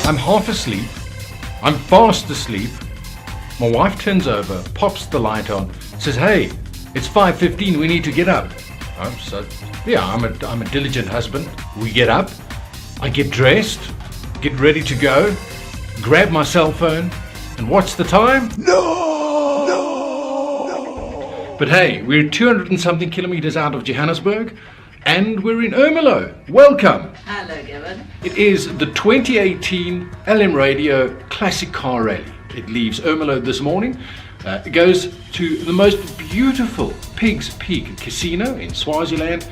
I'm half asleep. I'm fast asleep. My wife turns over, pops the light on, says, "Hey, it's 5:15. We need to get up." I'm a diligent husband. We get up. I get dressed, get ready to go, grab my cell phone, and what's the time? No! But hey, we're 200 and something kilometers out of Johannesburg, and we're in Ermelo. Welcome! Hello, Gavin. It is the 2018 Radio Classic Car Rally. It leaves Ermelo this morning. It goes to the most beautiful Pigs Peak Casino in Swaziland,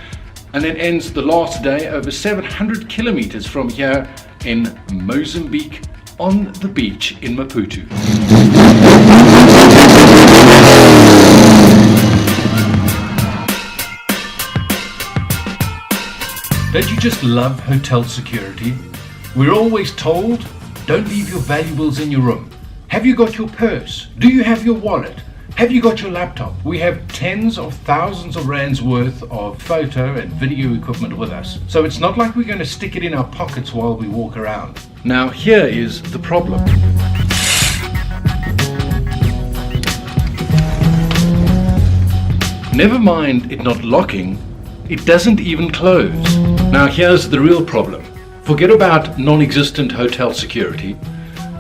and then ends the last day over 700 kilometers from here in Mozambique on the beach in Maputo. Don't you just love hotel security? We're always told, don't leave your valuables in your room. Have you got your purse? Do you have your wallet? Have you got your laptop? We have tens of thousands of rands worth of photo and video equipment with us. So it's not like we're going to stick it in our pockets while we walk around. Now here is the problem. Never mind it not locking, it doesn't even close. Now here's the real problem. Forget about non-existent hotel security.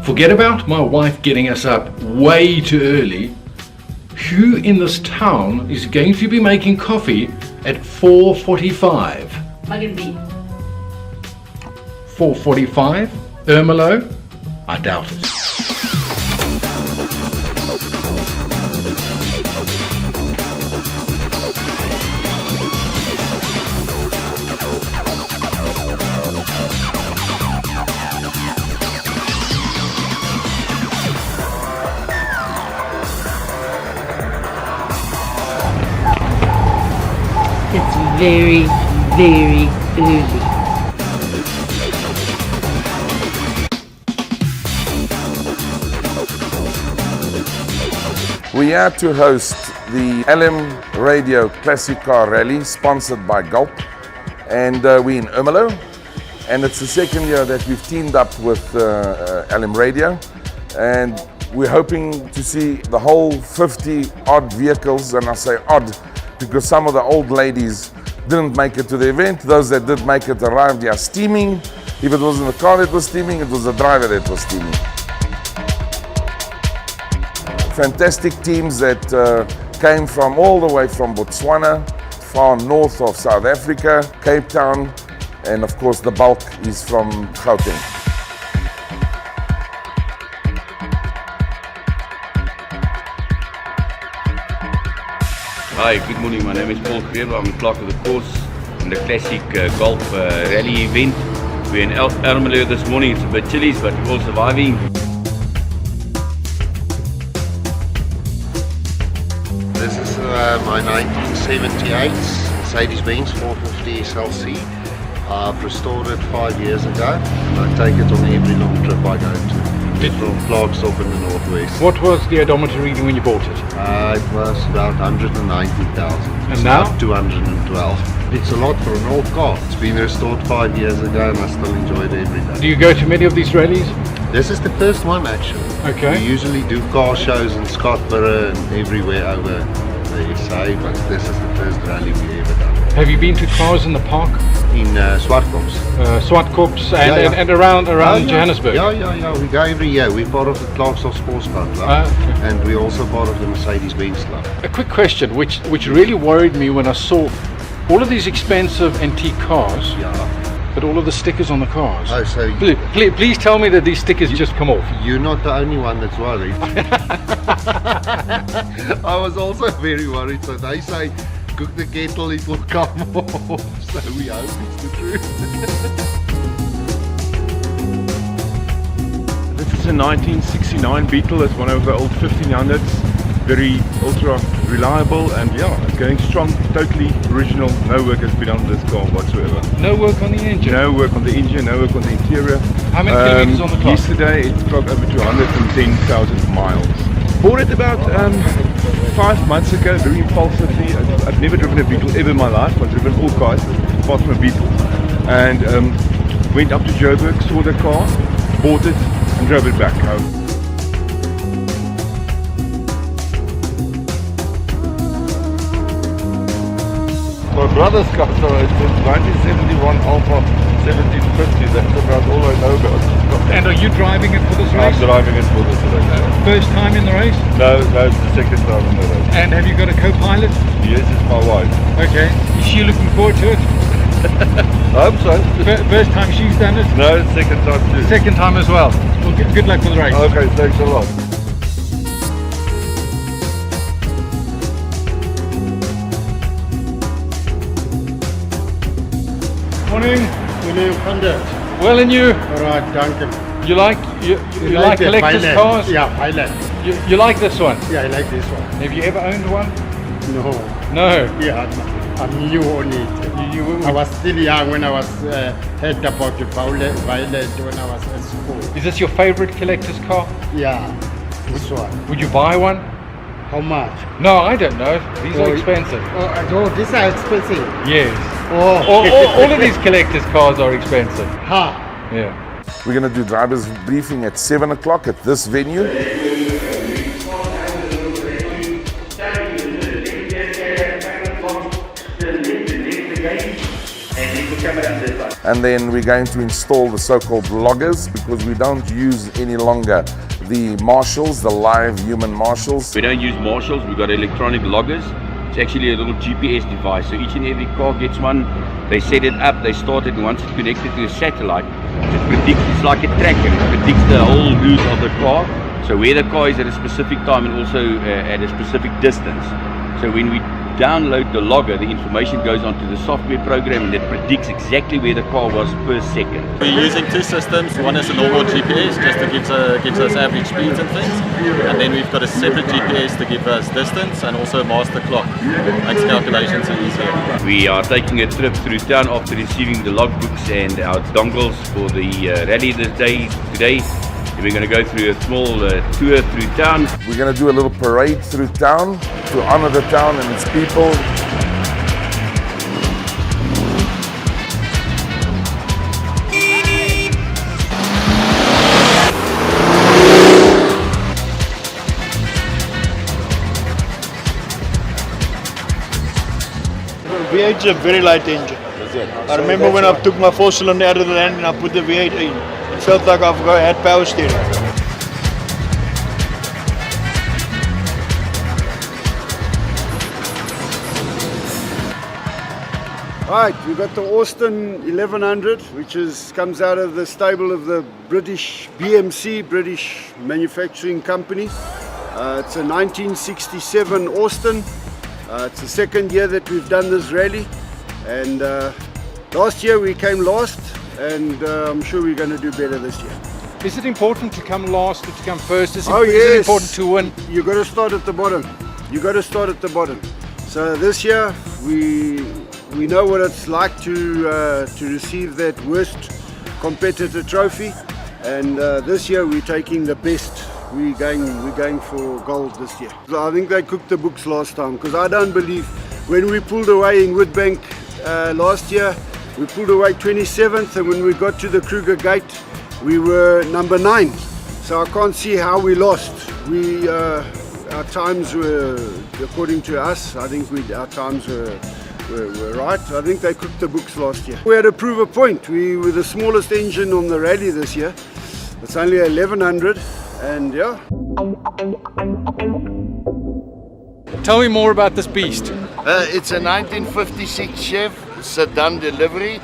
Forget about my wife getting us up way too early. Who in this town is going to be making coffee at 4:45? Muggen B. 4:45? Ermelo? I doubt it. It's very, very early. We are to host the Radio Classic Car Rally, sponsored by Galp, and we're in Ermelo, and it's the second year that we've teamed up with Radio, and we're hoping to see the whole 50 odd vehicles, and I say odd because some of the old ladies didn't make it to the event. Those that did make it arrived here steaming. If it wasn't the car that was steaming, it was the driver that was steaming. Fantastic teams that came from all the way from Botswana, far north of South Africa, Cape Town, and of course the bulk is from Gauteng. Hi, good morning. My name is Paul Greber. I'm the clerk of the course in the Classic Galp Rally event. We're in Ermelo this morning. It's a bit chilly, but we're all surviving. This is my 1978 Mercedes-Benz 450 SLC. I've restored it 5 years ago, and I take it on every long trip I go to. From Clarksdorp in the northwest. What was the odometer reading when you bought it? It was about 190,000. And now? 212. It's a lot for an old car. It's been restored 5 years ago, and I still enjoy it every day. Do you go to many of these rallies? This is the first one, actually. Okay. We usually do car shows in Scottsboro and everywhere over the SA, but this is the first rally we ever done. Have you been to cars in the park? In Swartkops. Swartkops and around Johannesburg? Yeah. We go every year. We're part of the Clarksdorp Sports Car Club, okay. And we're also part of the Mercedes-Benz Club. A quick question, which really worried me when I saw all of these expensive antique cars, but all of the stickers on the cars. Oh, so please tell me that these stickers just come off. You're not the only one that's worried. I was also very worried. So they say, cook the kettle, it will come off. So we hope it's the truth. This is a 1969 Beetle. It's one of the old 1500s. Very ultra reliable, and it's going strong, totally original. No work has been done on this car whatsoever. No work on the engine? No work on the engine, no work on the interior. How many kilometers on the clock? Yesterday it clocked over 210,000 miles. Bought it about 5 months ago, very impulsively. I've never driven a Beetle ever in my life. I've driven all cars apart from a Beetle. And went up to Joburg, saw the car, bought it and drove it back home. My brother's car, so it's a 1971 Alfa 1750. That's about all I know about. And are you driving it for this I'm race? driving it for this race. First time in the race? No, it's the second time in the race. And have you got a co-pilot? Yes, it's my wife. Okay. Is she looking forward to it? I hope so. First time she's done it? No, it's second time too. Second time as well. Well, good luck for the race. Okay, thanks a lot. Morning. Meneer Van der. Well, and you? Alright, dank u. You like the collector's pilot. cars? Yeah, pilot. You like this one? Yeah, I like this one. Have you ever owned one? No. No. Yeah, I'm new on it. I was still young when I was heard about the violet when I was at school. Is this your favorite collector's car? Yeah, this one. Would you buy one? How much? No, I don't know. These are Oh, expensive. Oh, no, these are expensive. Yes. Oh. All of these collector's cars are expensive. Ha. Yeah. We're going to do driver's briefing at 7 o'clock at this venue. And then we're going to install the so-called loggers because we don't use any longer the marshals, the live human marshals. We don't use marshals, we've got electronic loggers. It's actually a little GPS device, so each and every car gets one. They set it up, they start it, and once it's connected to a satellite, it predicts, it's like a tracker, it predicts the whole route of the car. So where the car is at a specific time and also at a specific distance. So when we download the logger, the information goes onto the software program and it predicts exactly where the car was per second. We're using two systems. One is a normal GPS, just to gives us average speeds and things, and then we've got a separate GPS to give us distance and also a master clock. Makes calculations easier. We are taking a trip through town after receiving the logbooks and our dongles for the rally today. We're going to go through a small tour through town. We're going to do a little parade through town to honor the town and its people. V8 is a very light engine. I remember when I took my 4-cylinder out of the land and I put the V8 in. It felt like I had power steering. Right, we've got the Austin 1100, which comes out of the stable of the British BMC, British Manufacturing Company. It's a 1967 Austin. It's the second year that we've done this rally, and last year we came last, and I'm sure we're going to do better this year. Is it important to come last or to come first? Is Oh it yes, important to win? You got to start at the bottom. You got to start at the bottom. So this year we know what it's like to receive that worst competitor trophy, and this year we're taking the best. We're going for gold this year. So I think they cooked the books last time, because I don't believe when we pulled away in Woodbank last year, we pulled away 27th, and when we got to the Kruger Gate, we were number 9. So I can't see how we lost. Our times were, according to us, I think our times were right. I think they cooked the books last year. We had to prove a point. We were the smallest engine on the rally this year. It's only 1100, and yeah. Tell me more about this beast. It's a 1956 Chev sedan delivery,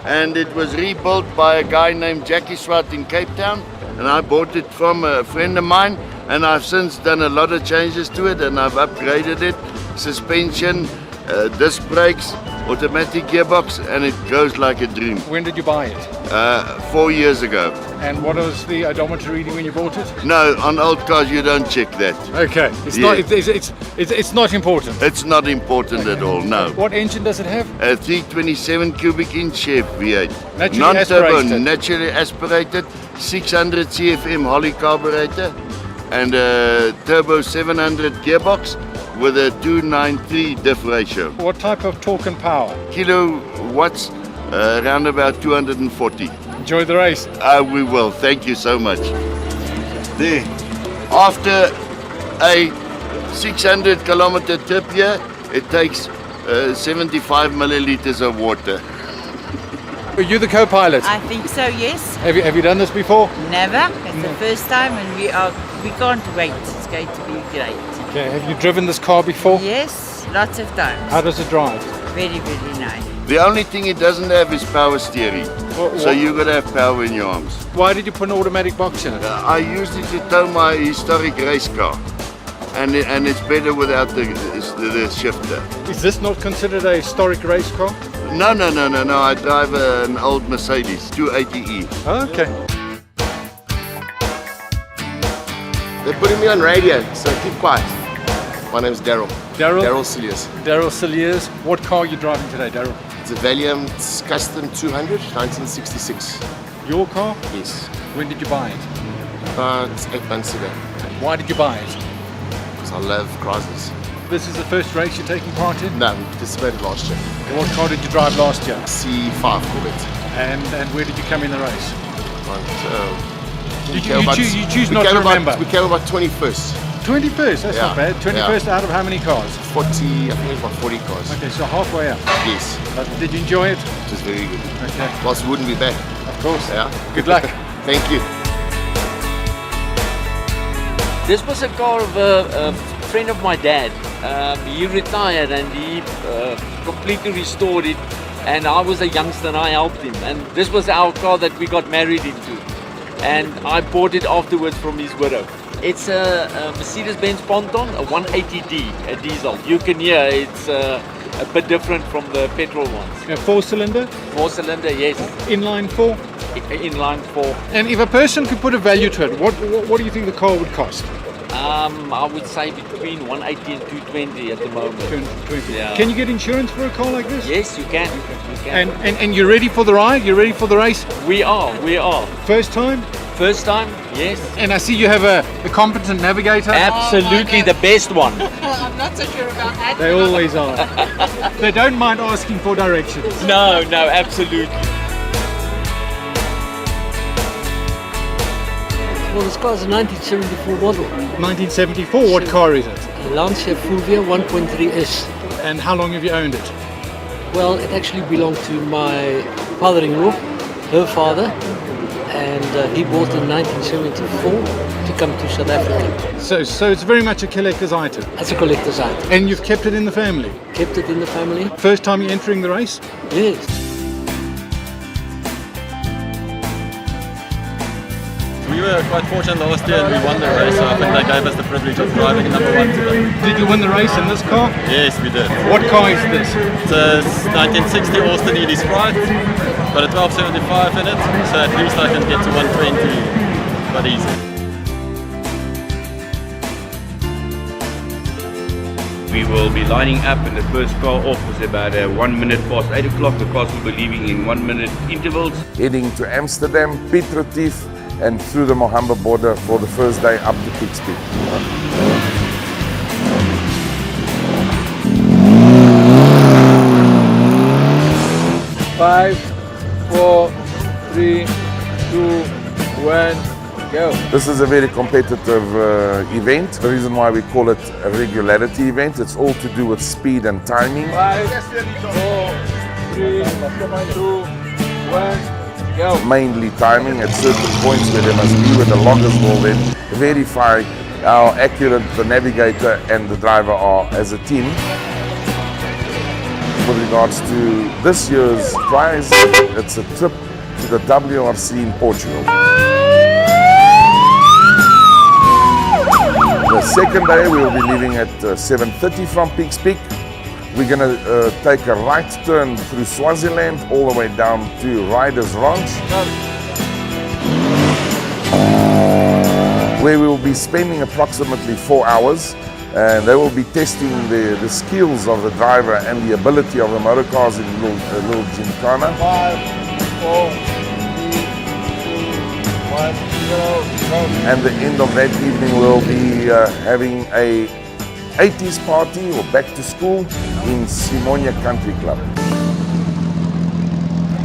and it was rebuilt by a guy named Jackie Swart in Cape Town, and I bought it from a friend of mine, and I've since done a lot of changes to it, and I've upgraded it, suspension, disc brakes, automatic gearbox, and it goes like a dream. When did you buy it? 4 years ago. And what was the odometer reading when you bought it? No, on old cars you don't check that. Okay, it's Yeah. it's not important. It's not important at all, no. What engine does it have? A 327 cubic inch Chev V8. Naturally Non-turbo, aspirated. naturally aspirated, 600 CFM Holly carburetor, and a turbo 700 gearbox with a 293 diff ratio. What type of torque and power? Kilowatts, around about 240. Enjoy the race. We will. Thank you so much. There. After a 600 kilometer trip here, it takes 75 milliliters of water. Are you the co-pilot? I think so, yes. Have you done this before? Never. It's the first time and we can't wait. It's going to be great. Okay. Have you driven this car before? Yes, lots of times. How does it drive? Very, very nice. The only thing it doesn't have is power steering. So you've got to have power in your arms. Why did you put an automatic box in it? I used it to tow my historic race car. And it's better without the shifter. Is this not considered a historic race car? No. I drive an old Mercedes 280E. Okay. They're putting me on radio, so keep quiet. My name's Daryl. Daryl? Daryl Cilliers. Daryl Cilliers. What car are you driving today, Daryl? It's a Valium Custom 200, 1966. Your car? Yes. When did you buy it? About 8 months ago. Why did you buy it? Because I love Chrysler's. This is the first race you're taking part in? No, we participated last year. What car did you drive last year? C5 Corvette. And where did you come in the race? You choose not to remember? We came about 21st. 21st? That's not bad. 21st out of how many cars? 40, I think it was about 40 cars. Okay, so halfway up. Yes. Did you enjoy it? It was very good. Okay. Else we wouldn't be back. Of course. Yeah. Good luck. Thank you. This was a car of a friend of my dad. He retired and he completely restored it, and I was a youngster and I helped him, and this was our car that we got married into, and I bought it afterwards from his widow. It's a Mercedes-Benz Ponton, a 180D, a diesel. You can hear it's a bit different from the petrol ones. A 4-cylinder? 4-cylinder, yes. Inline 4? Inline 4. And if a person could put a value to it, what do you think the car would cost? I would say between 180 and 220 at the moment. 220. Yeah. Can you get insurance for a car like this? Yes, you can. You can. And you're ready for the ride? You're ready for the race? We are. First time? First time, yes. And I see you have a competent navigator. Absolutely the best one. I'm not so sure about that. They always are. They don't mind asking for directions. No, absolutely. Well, this car is a 1974 model. 1974? What car is it? A Lancia Fulvia 1.3S. And how long have you owned it? Well, it actually belonged to my father-in-law, her father, and he bought it in 1974 to come to South Africa. So it's very much a collector's item? It's a collector's item. And you've kept it in the family? Kept it in the family. First time you're entering the race? Yes. We were quite fortunate last year and we won the race, so I think they gave us the privilege of driving number 1 today. Did you win the race in this car? Yes, we did. What car is this? It's a 1960 Austin ED Sprite, got a 1275 in it, so at least I can get to 120 quite easy. We will be lining up and the first car off was about 1 minute past 8 o'clock. The cars will be leaving in 1 minute intervals. Heading to Amsterdam, Petrolheads, and through the Mozambique border for the first day up to peak speed. 5, 4, 3, 2, 1, go. This is a very competitive event. The reason why we call it a regularity event, it's all to do with speed and timing. 5, 4, 3, 2, 1. Go. Mainly timing at certain points where they must be, where the loggers will then verify how accurate the navigator and the driver are as a team. With regards to this year's prize, it's a trip to the WRC in Portugal. The second day we will be leaving at 7:30 from Peaks Peak. We're going to take a right turn through Swaziland all the way down to Riders Ranch, where we will be spending approximately 4 hours, and they will be testing the skills of the driver and the ability of the motor cars in a little gymkhana. 5, 4, 3, 2, 1, go. And the end of that evening we'll be having a 80s party or back to school in Simunye Country Club.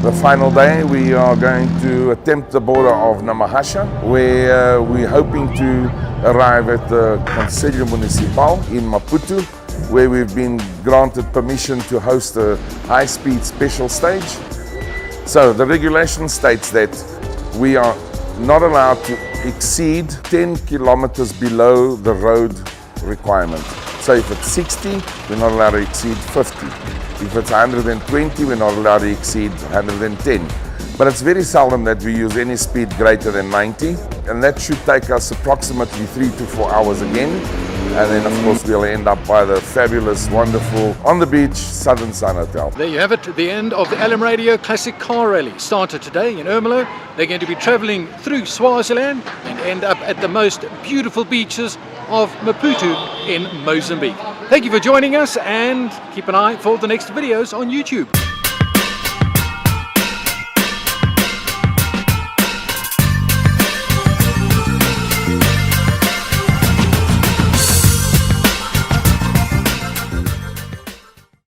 The final day, we are going to attempt the border of Namahasha, where we're hoping to arrive at the Conselho Municipal in Maputo, where we've been granted permission to host a high-speed special stage. So the regulation states that we are not allowed to exceed 10 kilometers below the road requirement. So if it's 60, we're not allowed to exceed 50. If it's 120, we're not allowed to exceed 110. But it's very seldom that we use any speed greater than 90, and that should take us approximately 3 to 4 hours again. And then of course we'll end up by the fabulous, wonderful, on the beach, Southern Sun Hotel. There you have it, the end of the LM Radio Classic Car Rally. Started today in Ermelo. They're going to be travelling through Swaziland and end up at the most beautiful beaches of Maputo in Mozambique. Thank you for joining us, and keep an eye for the next videos on YouTube.